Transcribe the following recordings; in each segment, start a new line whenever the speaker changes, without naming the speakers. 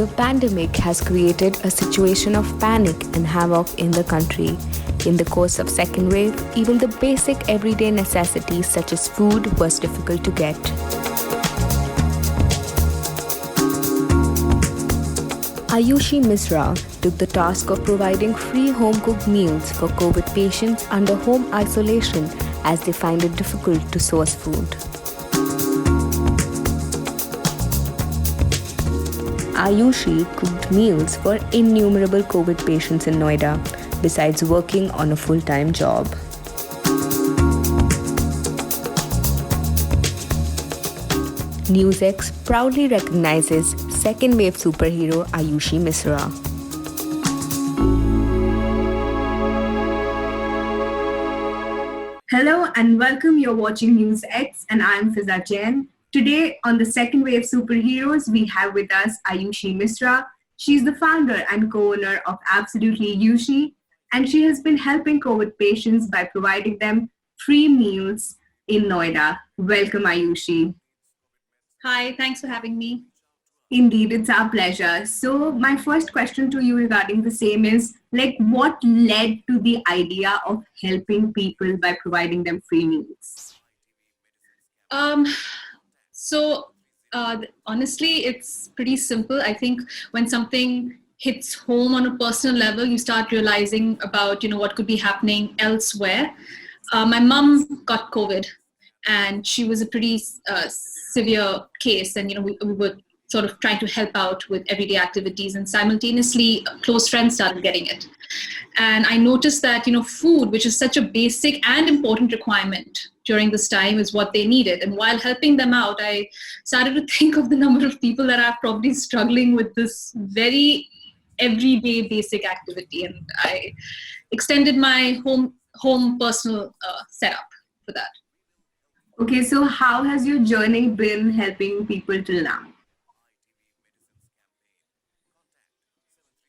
The pandemic has created a situation of panic and havoc in the country. In the course of second wave, even the basic everyday necessities such as food was difficult to get. Ayushi Misra took the task of providing free home-cooked meals for COVID patients under home isolation as they find it difficult to source food. Ayushi cooked meals for innumerable COVID patients in Noida, besides working on a full-time job. NewsX proudly recognizes second wave superhero Ayushi Misra.
Hello and welcome. You're watching NewsX and I'm Fiza Jain. Today on the second wave superheroes, we have with us Ayushi Misra. She's the founder and co-owner of Absolutely Yushi, and she has been helping COVID patients by providing them free meals in Noida. Welcome, Ayushi.
Hi, thanks for having me.
Indeed, it's our pleasure. So my first question to you regarding the same is, what led to the idea of helping people by providing them free meals?
Honestly, it's pretty simple. I think when something hits home on a personal level, you start realizing about, what could be happening elsewhere. My mom got COVID and she was a pretty severe case. And, we were sort of trying to help out with everyday activities, and simultaneously close friends started getting it. And I noticed that, food, which is such a basic and important requirement during this time, is what they needed. And while helping them out, I started to think of the number of people that are probably struggling with this very everyday basic activity. And I extended my home personal setup for that.
Okay, so how has your journey been helping people till now?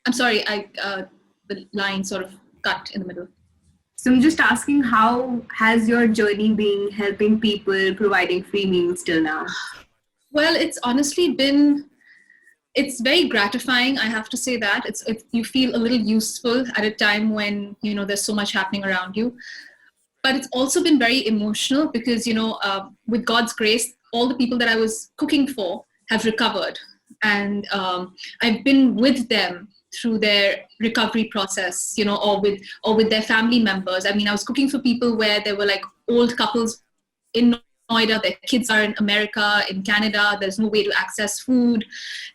I'm sorry, the line sort of cut in the middle.
So I'm just asking, how has your journey been helping people, providing free meals till now?
Well, it's honestly been, it's very gratifying. I have to say that you feel a little useful at a time when, there's so much happening around you. But it's also been very emotional because, with God's grace, all the people that I was cooking for have recovered. And I've been with them through their recovery process, or with their family members. I mean, I was cooking for people where there were like old couples in Noida, their kids are in America, in Canada, there's no way to access food,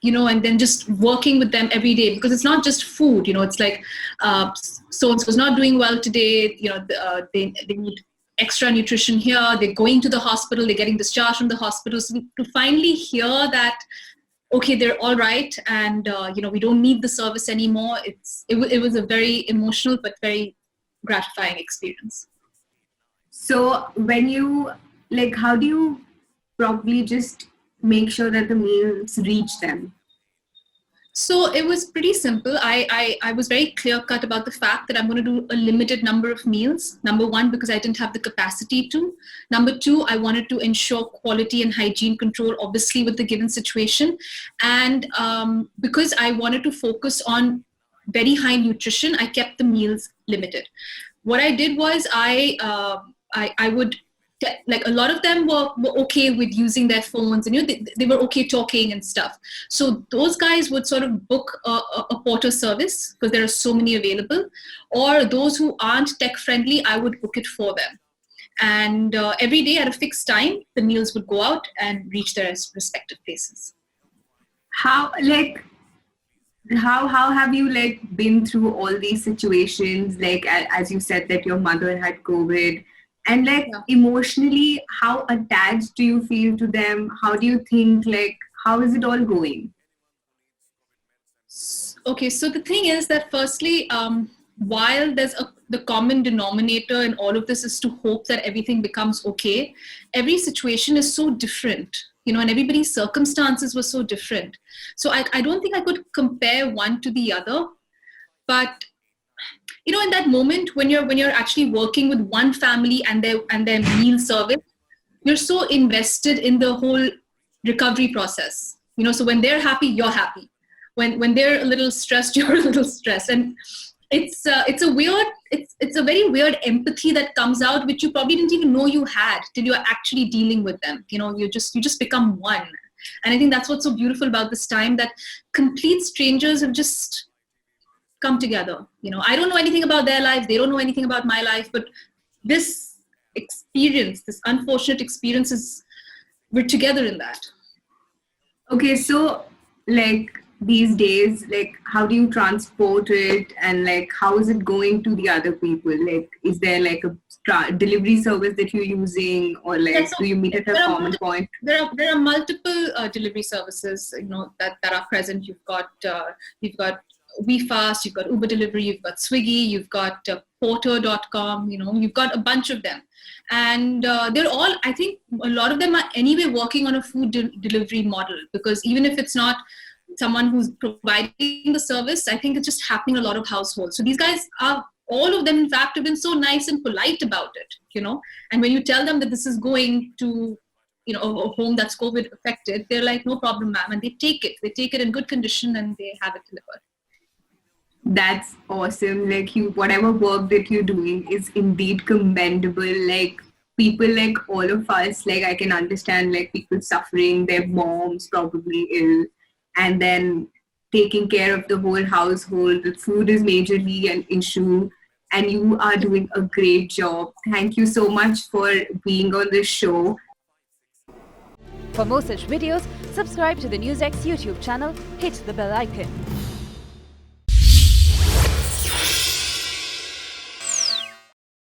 and then just working with them every day, because it's not just food, it's like, so-and-so's not doing well today, they need extra nutrition here, they're going to the hospital, they're getting discharged from the hospital. So to finally hear that, okay, they're all right, and we don't need the service anymore. It was a very emotional but very gratifying experience.
So when you how do you probably just make sure that the meals reach them?
So it was pretty simple. I was very clear cut about the fact that I'm going to do a limited number of meals. Number one, because I didn't have the capacity to. Number two, I wanted to ensure quality and hygiene control, obviously with the given situation. And because I wanted to focus on very high nutrition, I kept the meals limited. What I did was I would, a lot of them were okay with using their phones, and they were okay talking and stuff. So those guys would sort of book a porter service because there are so many available, or those who aren't tech friendly, I would book it for them. And every day at a fixed time, the meals would go out and reach their respective places.
How have you been through all these situations? As you said that your mother had COVID. And emotionally, how attached do you feel to them? How do you think, how is it all going?
Okay, so the thing is that firstly, while there's the common denominator in all of this is to hope that everything becomes okay, every situation is so different, and everybody's circumstances were so different. So I don't think I could compare one to the other, but in that moment when you're actually working with one family and their meal service, you're so invested in the whole recovery process. So when they're happy, you're happy. when they're a little stressed, you're a little stressed. And it's a very weird empathy that comes out, which you probably didn't even know you had till you're actually dealing with them. You just become one. And I think that's what's so beautiful about this time, that complete strangers have just come together. I don't know anything about their lives, they don't know anything about my life, but this experience, this unfortunate experience, we're together in that.
Okay, so like these days, like how do you transport it, and like how is it going to the other people? Like, is there like a delivery service that you're using, or like do you meet at a common point?
There are multiple delivery services, that are present. You've got WeFast, you've got Uber Delivery, you've got Swiggy, you've got Porter.com. You've got a bunch of them, and they're all, I think, a lot of them are anyway working on a food delivery model, because even if it's not someone who's providing the service, I think it's just happening in a lot of households. So these guys are, all of them, in fact, have been so nice and polite about it, and when you tell them that this is going to, a home that's COVID affected, they're like, no problem, ma'am. And they take it in good condition, and they have it delivered.
That's awesome. Like, whatever work that you're doing is indeed commendable. Like, people like all of us, like I can understand like people suffering, their moms probably ill, and then taking care of the whole household. The food is majorly an issue, and you are doing a great job. Thank you so much for being on this show.
For more such videos, subscribe to the NewsX YouTube channel, hit the bell icon.